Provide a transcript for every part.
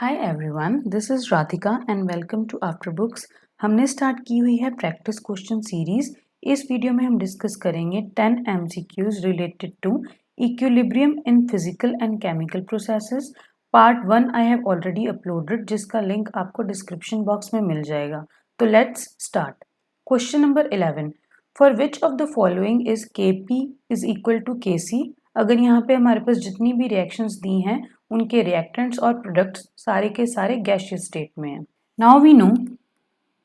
Hi everyone, this is Radhika and welcome to after books. हमने start की हुई है प्रैक्टिस क्वेश्चन सीरीज। इस वीडियो में हम डिस्कस करेंगे 10 MCQs related to equilibrium in physical and chemical processes. Part 1 I have already uploaded, जिसका link आपको डिस्क्रिप्शन बॉक्स में मिल जाएगा। तो let's start. Question number 11, for which of the following is Kp is equal to Kc। अगर यहाँ पे हमारे पास जितनी भी रिएक्शंस दी हैं उनके रिएक्टेंट्स और प्रोडक्ट्स सारे के सारे गैसियस स्टेट में हैं। Now we know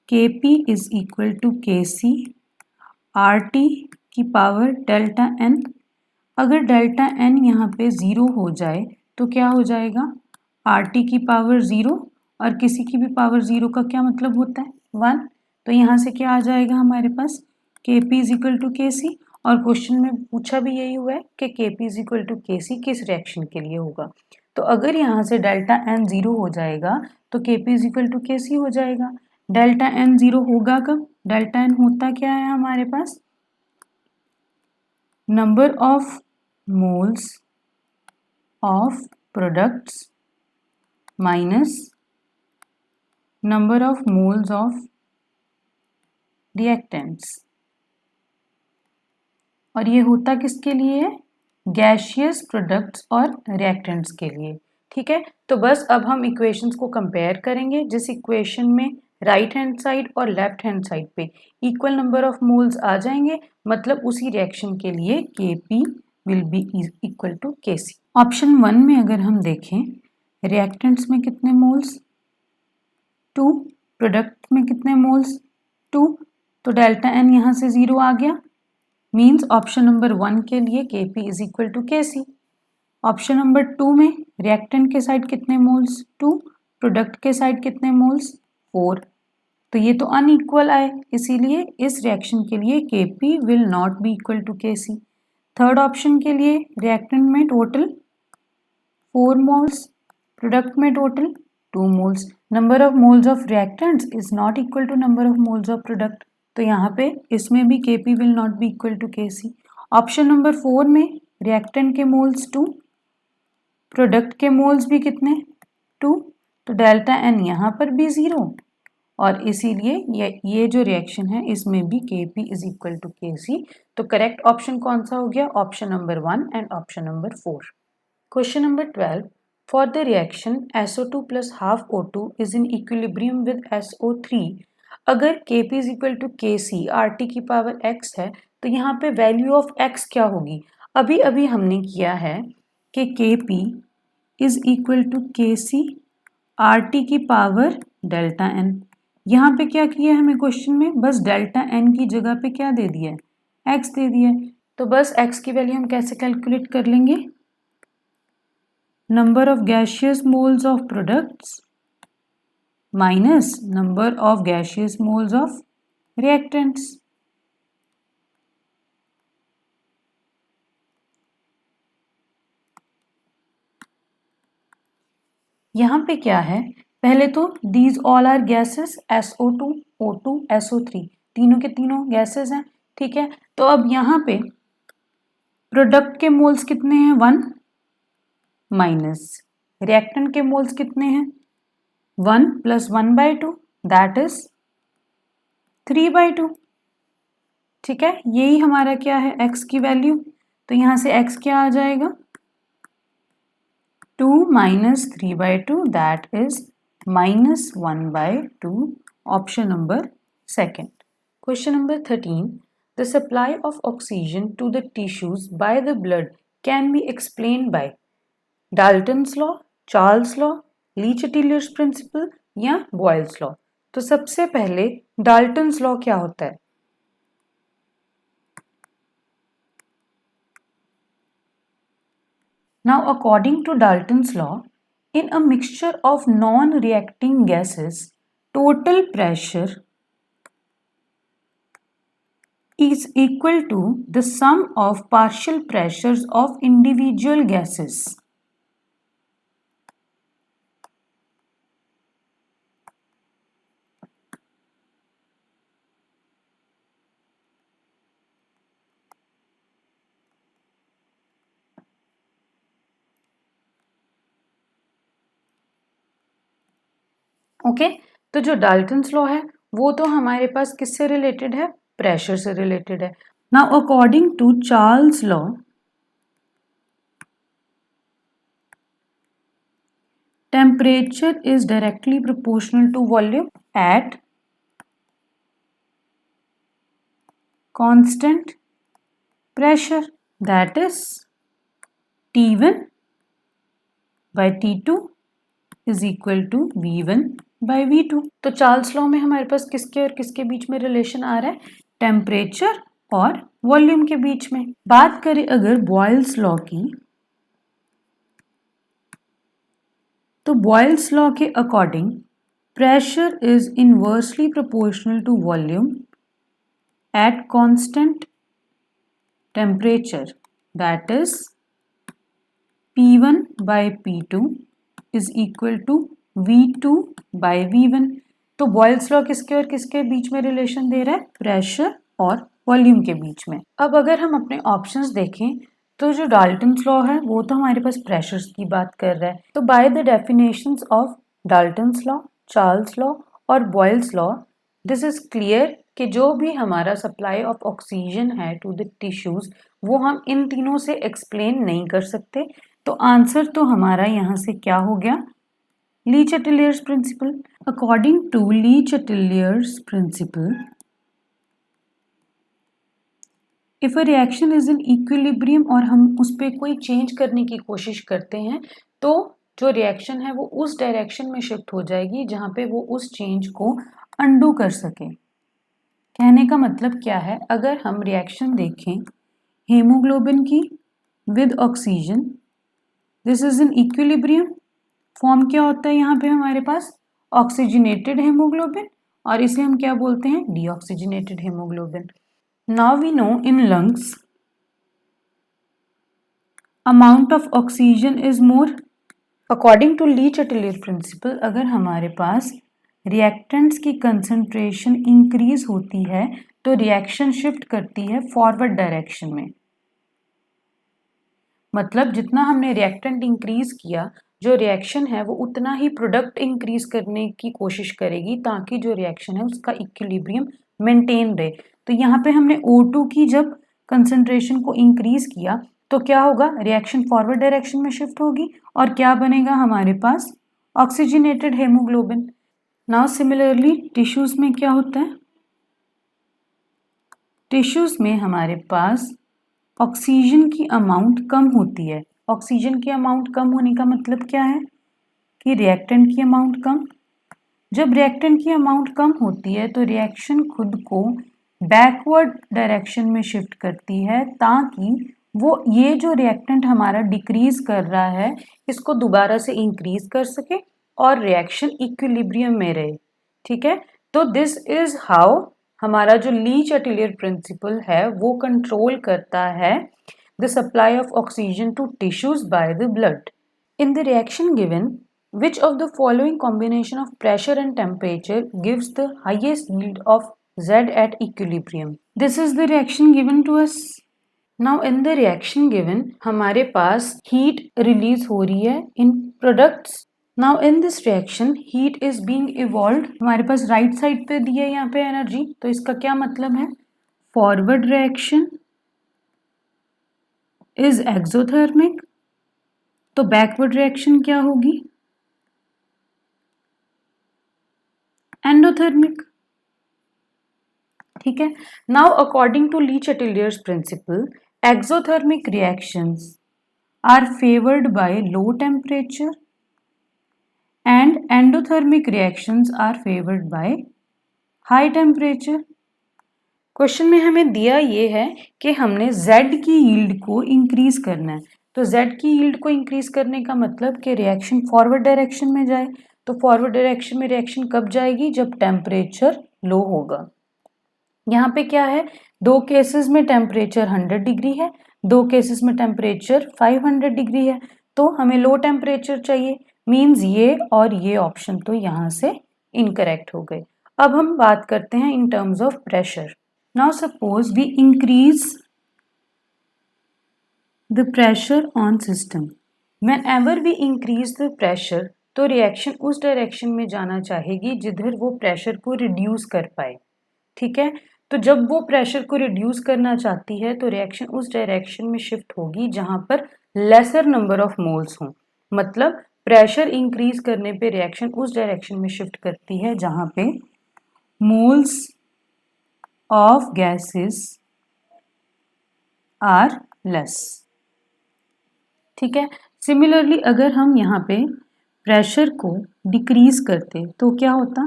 Kp is equal to Kc RT की पावर डेल्टा n। अगर डेल्टा n यहाँ पे ज़ीरो हो जाए तो क्या हो जाएगा? RT की पावर ज़ीरो, और किसी की भी पावर ज़ीरो का क्या मतलब होता है? 1। तो यहाँ से क्या आ जाएगा हमारे पास? Kp is equal to Kc। और क्वेश्चन में पूछा भी यही हुआ है कि Kp is equal to Kc किस रिएक्शन के लिए होगा। तो अगर यहाँ से डेल्टा n ज़ीरो हो जाएगा तो Kp is equal to Kc हो जाएगा। डेल्टा n ज़ीरो होगा कब? डेल्टा n होता क्या है हमारे पास? Number of moles of products minus number of moles of reactants. और ये होता किसके लिए है? गैसियस प्रोडक्ट्स और रिएक्टेंट्स के लिए। ठीक है, तो बस अब हम इक्वेशंस को कंपेयर करेंगे। जिस इक्वेशन में राइट हैंड साइड और लेफ्ट हैंड साइड पे इक्वल नंबर ऑफ मोल्स आ जाएंगे, मतलब उसी रिएक्शन के लिए Kp will be equal to Kc। Option 1 में अगर हम देखें, रिएक्टेंट्स में कितने मोल्स? 2। प्रोडक्ट में कितने मोल्स? 2। तो डेल्टा n यहाँ से ज़ीरो आ गया, मीन्स ऑप्शन नंबर 1 के लिए Kp is equal to Kc। Option number 2 में रिएक्टेंट के साइड कितने मोल्स? 2। प्रोडक्ट के साइड कितने मोल्स? 4। तो ये तो अनइक्वल आए, इसीलिए इस रिएक्शन के लिए Kp will not be equal to Kc। Third option के लिए रिएक्टेंट में टोटल 4 मोल्स, प्रोडक्ट में total 2 moles. Number of moles of reactants is not equal to number of moles of product, तो यहाँ पे इसमें भी Kp will not be equal to Kc। Option number 4 में रिएक्टेंट के मोल्स 2, प्रोडक्ट के moles भी कितने? 2। तो डेल्टा n यहाँ पर भी 0, और इसीलिए ये जो रिएक्शन है इसमें भी Kp is equal to Kc। तो करेक्ट ऑप्शन कौन सा हो गया? Option number 1 and option number 4। Question number 12. For the reaction SO2 plus half O2 is in equilibrium with SO3, अगर Kp is equal to Kc RT की power x है, तो यहाँ पे वैल्यू ऑफ x क्या होगी? अभी अभी हमने किया है कि Kp is equal to Kc RT की पावर डेल्टा n। यहाँ पे क्या किया है हमें क्वेश्चन में? बस डेल्टा n की जगह पे क्या दे दिया है? x दे दिया है। तो बस x की वैल्यू हम कैसे कैलकुलेट कर लेंगे? number of gaseous moles of products minus number of gaseous moles of reactants। यहाँ पे क्या है? पहले तो these all are gases, SO2, O2, SO3, तीनों के तीनों गैसेस हैं। ठीक है, तो अब यहाँ पे प्रोडक्ट के मोल्स कितने हैं? 1 माइनस रिएक्टेंट के मोल्स कितने हैं? 1 प्लस 1/2, दैट इज 3/2। ठीक है, यही हमारा क्या है? x की वैल्यू। तो यहाँ से x क्या आ जाएगा? 2 minus 3/2, that is minus 1/2, option number 2nd. Question number 13. The supply of oxygen to the tissues by the blood can be explained by Dalton's law, Charles law, Leach-Tillot's principle या Boyle's law। तो सबसे पहले Dalton's law क्या होता है? Now, according to Dalton's law, in a mixture of non-reacting gases, total pressure is equal to the sum of partial pressures of individual gases. Okay, तो जो Dalton's law है वो तो हमारे पास किससे रिलेटेड है, प्रेशर से रिलेटेड है। Now according to Charles law, temperature is directly proportional to volume at constant pressure, that is T1 by T2 is equal to V1 by V2। तो चार्ल्स लॉ में हमारे पास किसके और किसके बीच में रिलेशन आ रहा है, टेम्परेचर और वॉल्यूम के बीच में। बात करें अगर बॉयल्स लॉ की, तो बॉयल्स लॉ के according pressure is inversely proportional to volume at constant temperature, that is P1 by P2 is equal to V2 by V1। तो बॉयल्स लॉ किसके और किसके बीच में रिलेशन दे रहा है, प्रेशर और वॉल्यूम के बीच में। अब अगर हम अपने ऑप्शंस देखें तो जो डाल्टन्स लॉ है वो तो हमारे पास प्रेशर्स की बात कर रहा है। तो by the definitions of Dalton's law, Charles law और Boyle's law, this is clear कि जो भी हमारा सप्लाई ऑफ ऑक्सीजन है टू द टिश्यूज वो हम इन तीनों से एक्सप्लेन नहीं कर सकते। तो आंसर तो हमारा यहाँ से क्या हो गया, Le Chatelier's principle. According to Le Chatelier's principle, if a reaction is in equilibrium और हम उस पर कोई चेंज करने की कोशिश करते हैं तो जो रिएक्शन है वो उस डायरेक्शन में शिफ्ट हो जाएगी जहाँ पे वो उस चेंज को अंडू कर सके। कहने का मतलब क्या है, अगर हम रिएक्शन देखें हीमोग्लोबिन की with oxygen, this is in equilibrium, form क्या होता है यहाँ पे हमारे पास ऑक्सीजनेटेड हेमोग्लोबिन, और इसे हम क्या बोलते हैं, deoxygenated haemoglobin. Now we know in lungs amount of oxygen is more. According to Le Chatelier principle, अगर हमारे पास रिएक्टेंट्स की कंसंट्रेशन इंक्रीज होती है तो रिएक्शन शिफ्ट करती है फॉरवर्ड डायरेक्शन में। मतलब जितना हमने रिएक्टेंट इंक्रीज किया, जो रिएक्शन है वो उतना ही प्रोडक्ट इंक्रीज करने की कोशिश करेगी ताकि जो रिएक्शन है उसका इक्विलिब्रियम मेंटेन रहे। तो यहाँ पे हमने O2 की जब कंसंट्रेशन को इंक्रीज किया तो क्या होगा, रिएक्शन फॉरवर्ड डायरेक्शन में शिफ्ट होगी और क्या बनेगा हमारे पास, oxygenated haemoglobin. Now similarly tissues में क्या होता है, टिश्यूज में हमारे पास ऑक्सीजन की अमाउंट कम होती है। ऑक्सीजन की अमाउंट कम होने का मतलब क्या है कि रिएक्टेंट की अमाउंट कम। जब रिएक्टेंट की अमाउंट कम होती है तो रिएक्शन खुद को बैकवर्ड डायरेक्शन में शिफ्ट करती है ताकि वो ये जो रिएक्टेंट हमारा डिक्रीज कर रहा है इसको दोबारा से इंक्रीज कर सके और रिएक्शन इक्विलिब्रियम में रहे। ठीक है, तो दिस इज हाउ हमारा जो ली चैटेलियर प्रिंसिपल है वो कंट्रोल करता है the supply of oxygen to tissues by the blood. In the reaction given, which of the following combination of pressure and temperature gives the highest yield of Z at equilibrium? This is the reaction given to us. Now in the reaction given हमारे पास heat release हो रही है in products। Now in this reaction heat is being evolved, हमारे पास right side पे दी है यहाँ पे energy, तो इसका क्या मतलब है, forward reaction is exothermic, तो backward reaction क्या होगी, एंडोथर्मिक। ठीक है, now according to Le Chatelier's principle, exothermic reactions are favoured by low temperature and endothermic reactions are favoured by high temperature. Question में हमें दिया ये है कि हमने Z की यील्ड को इंक्रीज करना है, तो Z की यील्ड को इंक्रीज करने का मतलब कि रिएक्शन फॉरवर्ड डायरेक्शन में जाए। तो फॉरवर्ड डायरेक्शन में रिएक्शन कब जाएगी, जब टेम्परेचर लो होगा। यहाँ पे क्या है, दो केसेस में टेम्परेचर 100 डिग्री है, दो केसेस में टेम्परेचर 500 डिग्री है, तो हमें लो टेम्परेचर चाहिए, मींस ये और ये ऑप्शन तो यहाँ से इनकरेक्ट हो गए। अब हम बात करते हैं in terms of pressure. Now suppose we increase the pressure on system, whenever we increase the pressure, तो रिएक्शन उस डायरेक्शन में जाना चाहेगी जिधर वो प्रेशर को रिड्यूस कर पाए। ठीक है, तो जब वो प्रेशर को रिड्यूस करना चाहती है तो रिएक्शन उस डायरेक्शन में शिफ्ट होगी जहां पर लेसर नंबर ऑफ मोल्स हों। मतलब प्रेशर इंक्रीज करने पे रिएक्शन उस डायरेक्शन में शिफ्ट करती है जहां पे moles of gases are less. ठीक है, सिमिलरली अगर हम यहाँ पे प्रेशर को डिक्रीज करते तो क्या होता?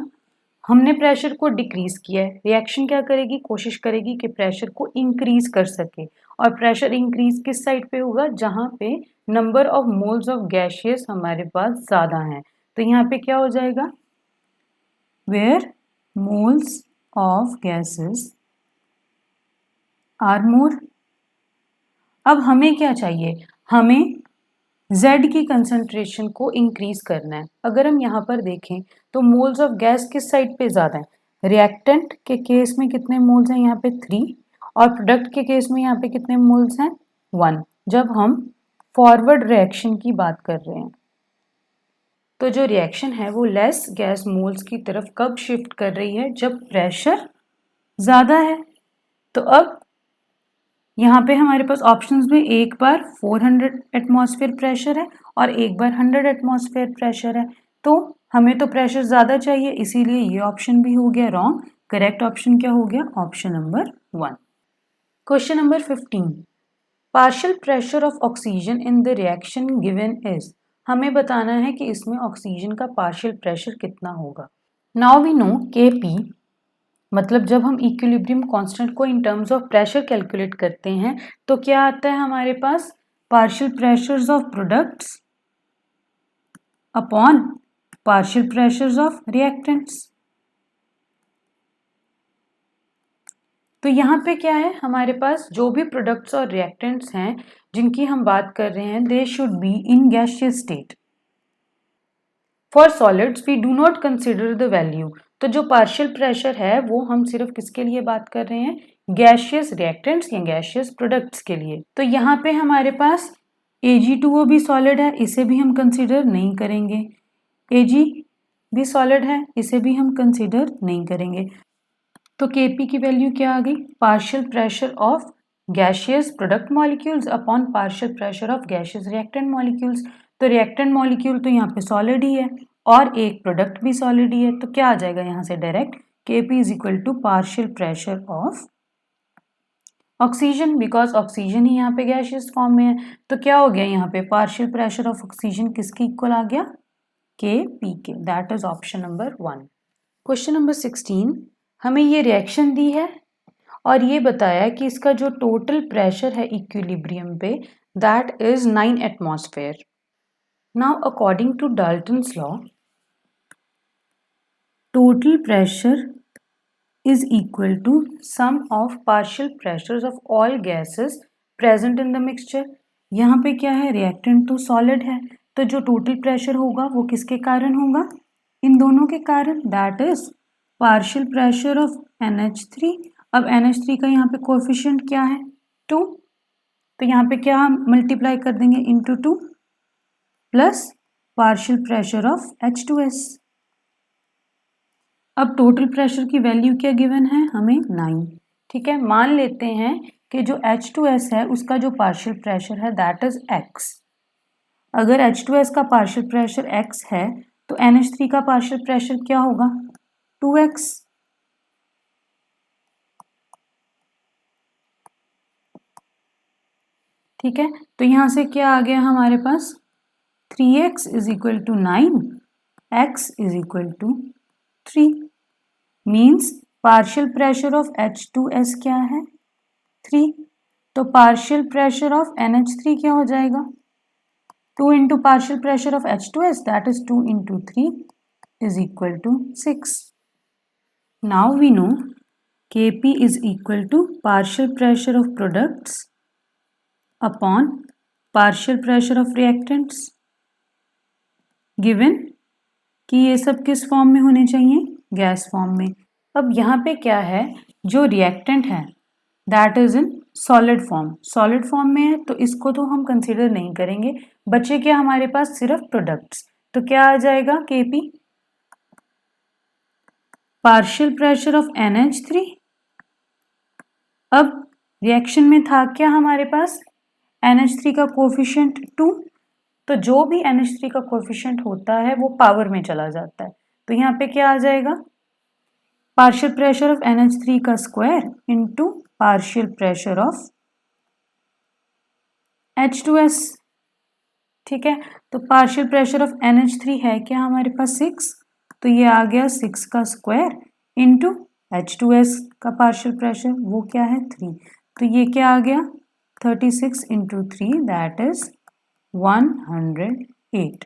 हमने प्रेशर को डिक्रीज किया है, रिएक्शन क्या करेगी? कोशिश करेगी कि प्रेशर को इंक्रीज कर सके। और प्रेशर इंक्रीज किस साइड पे होगा? जहां पे number of moles of gaseous हमारे पास ज्यादा हैं। तो यहाँ पे क्या हो जाएगा? Where moles of gases are more. अब हमें क्या चाहिए? हमें Z की कंसंट्रेशन को इंक्रीज करना है। अगर हम यहाँ पर देखें तो मोल्स ऑफ गैस किस साइड पे ज़्यादा है? रिएक्टेंट के केस में कितने मोल्स हैं? यहाँ पे 3 और प्रोडक्ट के केस में यहाँ पे कितने मोल्स हैं? 1। जब हम फॉरवर्ड रिएक्शन की बात कर रहे हैं तो जो रिएक्शन है वो लेस गैस मोल्स की तरफ कब शिफ्ट कर रही है? जब प्रेशर ज़्यादा है। तो अब यहाँ पे हमारे पास ऑप्शंस में एक बार 400 एटमॉस्फेयर प्रेशर है और एक बार 100 एटमॉस्फेयर प्रेशर है। तो हमें तो प्रेशर ज़्यादा चाहिए, इसीलिए ये ऑप्शन भी हो गया रॉन्ग। करेक्ट ऑप्शन क्या हो गया? Option number 1। Question number 15, partial pressure of oxygen in the reaction given is. हमें बताना है कि इसमें ऑक्सीजन का पार्शियल प्रेशर कितना होगा। नाउ वी नो Kp, मतलब जब हम इक्विलिब्रियम कांस्टेंट को in terms of pressure calculate करते हैं तो क्या आता है हमारे पास? Partial pressures of products upon partial pressures of reactants. तो यहाँ पे क्या है हमारे पास? जो भी प्रोडक्ट्स और रिएक्टेंट्स हैं जिनकी हम बात कर रहे हैं, they should be in gaseous state. For solids we do not consider the value. तो जो पार्शियल प्रेशर है वो हम सिर्फ किसके लिए बात कर रहे हैं? गैसियस रिएक्टेंट्स या गैसियस प्रोडक्ट्स के लिए। तो यहाँ पे हमारे पास Ag2O भी सॉलिड है, इसे भी हम कंसिडर नहीं करेंगे। Ag भी सॉलिड है, इसे भी हम कंसिडर नहीं करेंगे। तो Kp की वैल्यू क्या आ गई? Partial pressure of gaseous product molecules upon partial pressure of gaseous reactant molecules. तो रिएक्टेंट मॉलिक्यूल तो यहाँ पे सॉलिड ही है और एक प्रोडक्ट भी सॉलिड ही है, तो क्या आ जाएगा यहाँ से direct? Kp is equal to partial pressure of oxygen, because oxygen ही यहाँ पे गैसियस फॉर्म में है। तो क्या हो गया यहाँ पे? पार्शियल प्रेशर ऑफ ऑक्सीजन किसके इक्वल आ गया? Kp के। That is option number 1। Question number 16, हमें ये रिएक्शन दी है और ये बताया कि इसका जो टोटल प्रेशर है इक्विलिब्रियम पे that is 9 atmosphere. Now according to Dalton's law, total pressure is equal to sum of partial pressures of all gases present in the mixture। यहाँ पे क्या है? रिएक्टेंट तो सॉलिड है, तो जो टोटल प्रेशर होगा वो किसके कारण होगा? इन दोनों के कारण, that is partial pressure of NH3। अब NH3 का यहाँ पे कोएफिशिएंट क्या है? 2। तो यहाँ पे क्या हम मल्टीप्लाई कर देंगे? Into 2 plus partial pressure of H2S। अब टोटल प्रेशर की वैल्यू क्या गिवन है? हमें 9। ठीक है, मान लेते हैं कि जो H2S है उसका जो पार्शियल प्रेशर है दैट इज x। अगर H2S का पार्शियल प्रेशर x है तो NH3 का पार्शियल प्रेशर क्या होगा? 2x। ठीक है, तो यहां से क्या आ गया हमारे पास? 3x is equal to 9, x is equal to 3। Means partial pressure of H2S क्या है? 3। तो पार्शियल प्रेशर ऑफ NH3 क्या हो जाएगा? 2 into partial pressure of H2S, that is 2 into 3 is equal to 6। Now we know Kp is equal to partial pressure of products upon partial pressure of reactants, given कि ये सब किस form में होने चाहिए? गैस फॉर्म में। अब यहाँ पे क्या है? जो रिएक्टेंट है that is in solid form. Solid form में है तो इसको तो हम कंसिडर नहीं करेंगे। बचे क्या हमारे पास? सिर्फ प्रोडक्ट्स। तो क्या आ जाएगा Kp, partial pressure of NH3। अब रिएक्शन में था क्या हमारे पास, NH3 का कोफिशिएंट 2, तो जो भी NH3 का कोफिशिएंट होता है वो पावर में चला जाता है। तो यहाँ पे क्या आ जाएगा, पार्शियल प्रेशर ऑफ NH3 का square into partial pressure of H2S। ठीक है, तो पार्शियल प्रेशर ऑफ NH3 है क्या हमारे पास 6, तो ये आ गया 6 का स्क्वायर इनटू H2S का पार्शियल प्रेशर वो क्या है 3, तो ये क्या आ गया 36 इंटू 3 दैट इज 108।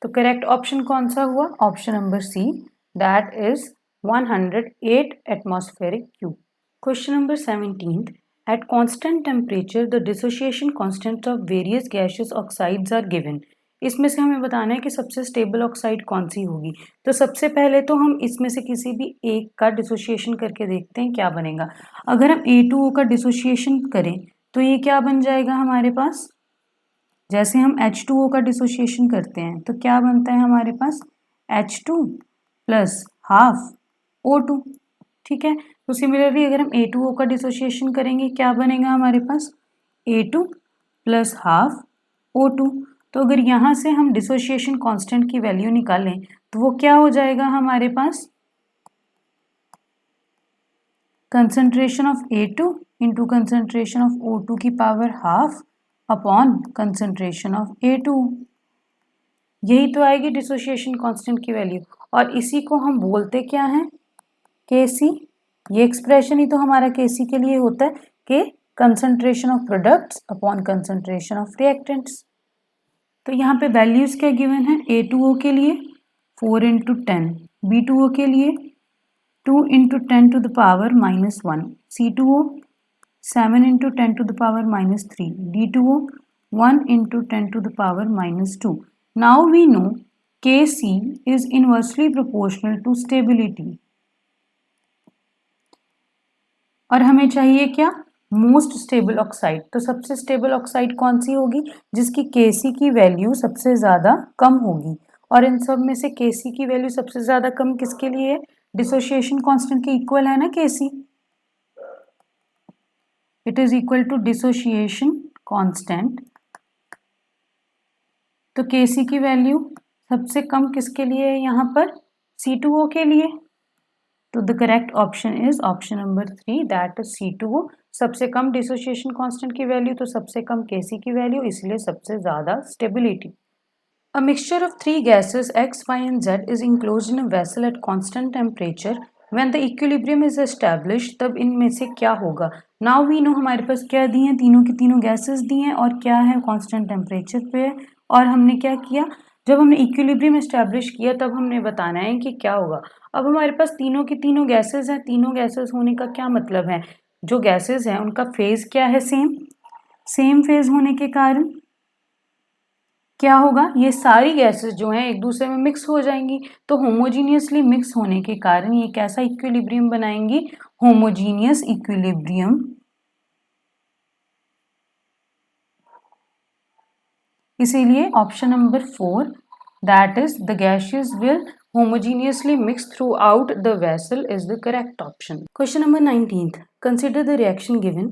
तो करेक्ट ऑप्शन कौन सा हुआ, option number C, that is 108 atmospheric cube. Question number 17th. At constant temperature, the dissociation constant of various gaseous oxides are given. इसमें से हमें बताना है कि सबसे स्टेबल ऑक्साइड कौन सी होगी। तो सबसे पहले तो हम इसमें से किसी भी एक का डिसोसिएशन करके देखते हैं क्या बनेगा। अगर हम A2O का डिसोसिएशन करें तो ये क्या बन जाएगा हमारे पास, जैसे हम H2O का डिसोसिएशन करते हैं तो क्या बनता है हमारे पास H2 प्लस हाफ O2। ठीक है, तो सिमिलरली अगर हम A2O का डिसोसिएशन करेंगे क्या बनेगा हमारे पास A2 प्लस हाफ O2। तो अगर यहाँ से हम डिसोसिएशन कांस्टेंट की वैल्यू निकालें तो वो क्या हो जाएगा हमारे पास, concentration of A2 into concentration of O2 की power half upon concentration of A2। यही तो आएगी डिसोसिएशन कांस्टेंट की वैल्यू, और इसी को हम बोलते क्या हैं Kc। ये एक्सप्रेशन ही तो हमारा Kc के लिए होता है कि concentration of products upon concentration of reactants. तो यहाँ पे वैल्यूज क्या गिवन है, A2O के लिए 4 इंटू 10, B2O के लिए 2 इंटू 10 टू द पावर -1, C2O 7 इंटू 10 टू द पावर -3, D2O 1 इंटू 10 to the power -2। Now we know Kc is inversely proportional to stability, और हमें चाहिए क्या, मोस्ट स्टेबल ऑक्साइड। तो सबसे स्टेबल ऑक्साइड कौन सी होगी, जिसकी Kc की वैल्यू सबसे ज़्यादा कम होगी, और इन सब में से Kc की वैल्यू सबसे ज़्यादा कम किसके लिए है, डिसोसिएशन कांस्टेंट के इक्वल है ना Kc, it is equal to dissociation constant. तो Kc की वैल्यू सबसे कम किसके लिए है यहाँ पर, C2O के लिए। तो the correct option is option number 3 that is C2O। सबसे कम डिसोसिएशन कांस्टेंट की वैल्यू तो सबसे कम Kc की वैल्यू, इसलिए सबसे ज़्यादा stability. A mixture of three gases X, Y and Z is enclosed in a vessel at constant temperature. When the equilibrium is established, तब इनमें से क्या होगा। Now we know हमारे पास क्या दी हैं, तीनों की तीनों गैसेस दी हैं और क्या है कांस्टेंट टेम्परेचर पे है, और हमने क्या किया, जब हमने इक्विलिब्रियम एस्टैब्लिश किया तब हमने बताना है कि क्या होगा। अब हमारे पास तीनों की तीनों गैसेस हैं, तीनों गैसेस होने का क्या मतलब है, जो गैसेस हैं उनका फेज क्या है, सेम फेज होने के कारण क्या होगा, ये सारी गैसेस जो हैं एक दूसरे में मिक्स हो जाएंगी। तो होमोजीनियसली मिक्स होने के कारण ये कैसा इक्विलिब्रियम बनाएंगी, होमोजीनियस इक्विलिब्रियम। इसीलिए option number 4 that is the gaseous will homogeneously mix throughout the vessel is the correct option. Question number 19th. Consider the reaction given.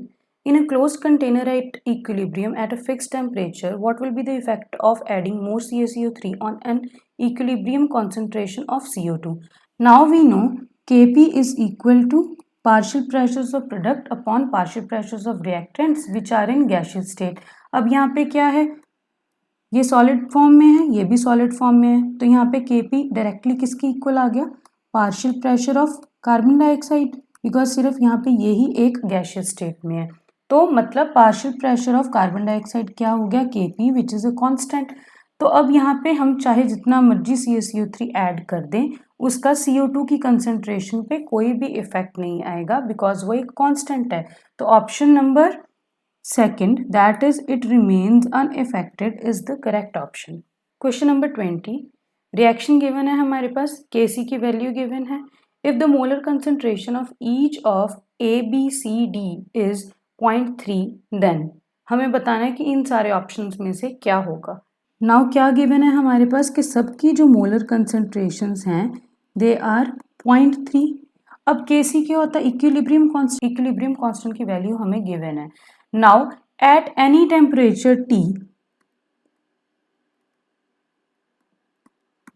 In a closed container at equilibrium at a fixed temperature, what will be the effect of adding more CaCO3 on an equilibrium concentration of CO2? Now we know Kp is equal to partial pressures of product upon partial pressures of reactants which are in gaseous state. अब यहाँ पे क्या है, ये solid form में है, ये भी सॉलिड फॉर्म में है, तो यहाँ पे Kp डायरेक्टली किसकी इक्वल आ गया, partial pressure of carbon dioxide, because सिर्फ यहाँ पे यही एक गैसियस स्टेट में है। तो मतलब partial pressure of carbon dioxide क्या हो गया, Kp which is a constant. तो अब यहाँ पे हम चाहे जितना मर्जी CaCO3 ऐड कर दें, उसका CO2 की कंसेंट्रेशन पे कोई भी इफेक्ट नहीं आएगा, बिकॉज वो एक कांस्टेंट है। तो option number second, that is it remains unaffected, is the correct option. Question number 20. Reaction given है हमारे पास, Kc की वैल्यू given है. If the molar concentration of each of A, B, C, D is 0.3, then हमें बताना है कि इन सारे options में से क्या होगा। नाउ क्या गिवन है हमारे पास कि सबकी जो मोलर कंसंट्रेशंस हैं दे आर 0.3। अब Kc क्या होता है, इक्विलिब्रियम कांस्टेंट की वैल्यू हमें गिवन है। Now at any temperature T,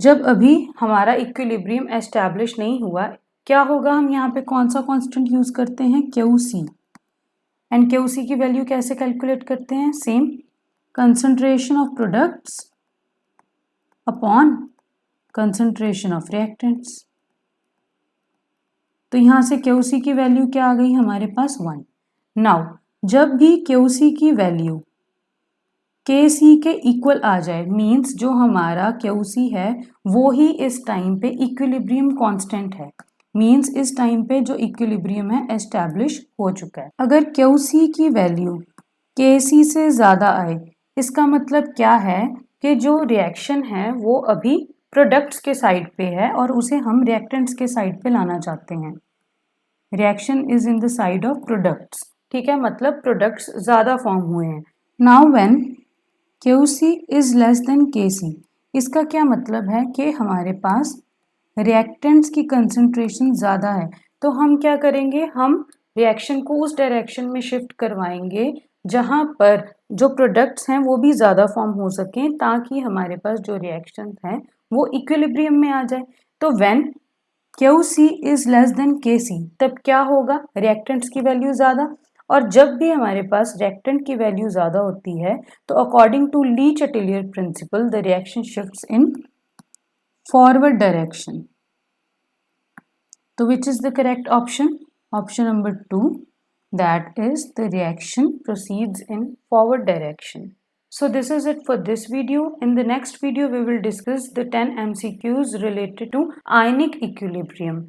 जब अभी हमारा इक्विलिब्रियम एस्टैब्लिश नहीं हुआ, क्या होगा, हम यहाँ पे कौन सा कांस्टेंट यूज करते हैं, Qc। एंड Qc की वैल्यू कैसे कैलकुलेट करते हैं, same concentration of products upon concentration of reactants. तो यहां से Qc की वैल्यू क्या आ गई हमारे पास 1। नाउ जब भी Qc की वैल्यू Kc के इक्वल आ जाए, मींस जो हमारा Qc है वो ही इस टाइम पे इक्विलिब्रियम कांस्टेंट है, मींस इस टाइम पे जो इक्विलिब्रियम है एस्टैब्लिश हो चुका है। अगर Qc की वैल्यू Kc से ज़्यादा आए, इसका मतलब क्या है कि जो रिएक्शन है वो अभी प्रोडक्ट्स के साइड पे है और उसे हम रिएक्टेंट्स के साइड पे लाना चाहते हैं। Reaction is in the side of products, ठीक है, मतलब प्रोडक्ट्स ज़्यादा फॉर्म हुए हैं। Now when Qc is less than Kc, इसका क्या मतलब है कि हमारे पास रिएक्टेंट्स की कंसंट्रेशन ज़्यादा है, तो हम क्या करेंगे, हम रिएक्शन को उस डायरेक्शन में शिफ्ट करवाएंगे जहाँ पर जो प्रोडक्ट्स हैं वो भी ज़्यादा फॉर्म हो सकें, ताकि हमारे पास जो रिएक्शन है वो इक्विलिब्रियम में आ जाए। तो when Qc is less than Kc, तब क्या होगा, रिएक्टेंट्स की वैल्यू ज़्यादा, और जब भी हमारे पास रिएक्टेंट की वैल्यू ज़्यादा होती है तो according to Le Chatelier principle the reaction shifts in forward direction. So which is the correct option? Option number 2, that is the reaction proceeds in forward direction. So this is it for this video. In the next video we will discuss the 10 MCQs related to ionic equilibrium.